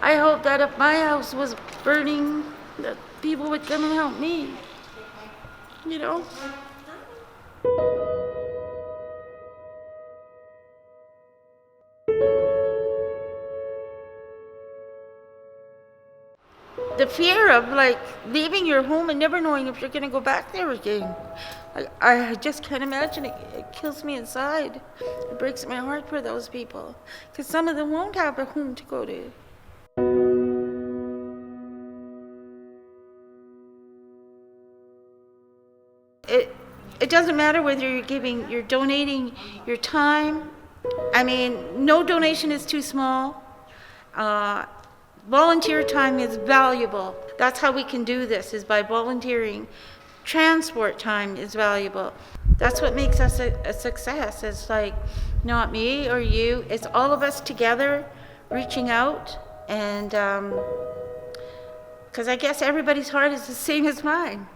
I hope that if my house was burning, that people would come and help me, you know? The fear of like leaving your home and never knowing if you're going to go back there again. I just can't imagine it. It kills me inside. It breaks my heart for those people because some of them won't have a home to go to. It doesn't matter whether you're donating your time. I mean, no donation is too small. Volunteer time is valuable. That's how we can do this, is by volunteering. Transport time is valuable. That's what makes us a success. It's like not me or you. It's all of us together reaching out, and because I guess everybody's heart is the same as mine.